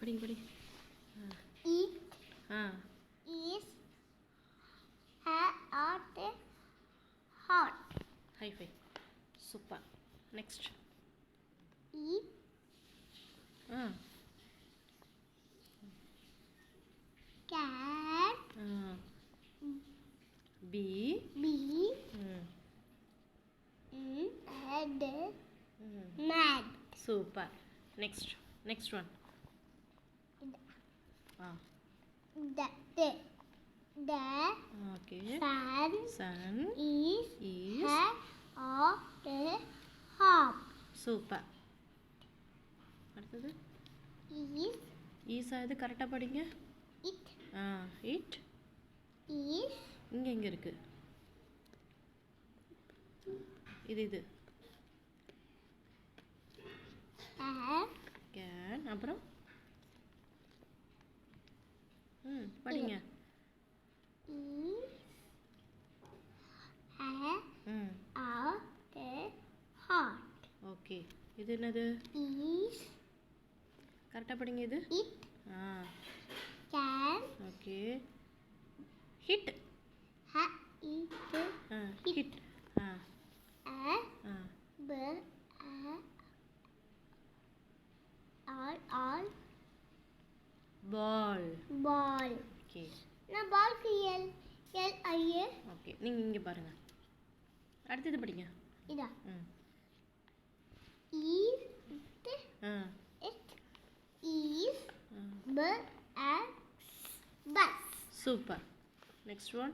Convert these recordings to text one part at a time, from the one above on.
படிங்க படிங்க. It ah is hot. Hot. Hi fi. Super. Next. It ah can be be hmm and mad. Super. Next one. Ah The okay. sun is hot. Hot. Super. அடுத்தது Is ஈஸா இது கரெக்டாக படிங்க. it it is இங்கே இருக்கு. இது can. அப்புறம் படிங்க. hot. ஓகே. இது என்னது? Is கரெக்டாக படிங்க. இது it can okay. Hit it hit all ball. Okay நான் பால்க்கு எல் ஐ ஓகே. நீங்கள் இங்கே பாருங்கள். அடுத்தது படிங்க. இதா ம் it is bus. Super. Next one.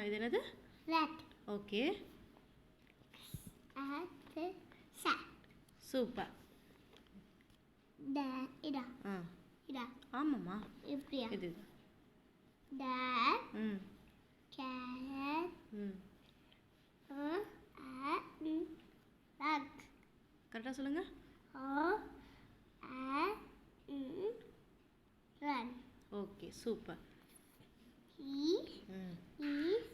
இது என்னது? Rat. Okay sat. சூப்பர். இதா ஆமாம்மா. இப்படியா? இது cat rug. கரெக்டாக சொல்லுங்கள். Run. Okay super. He is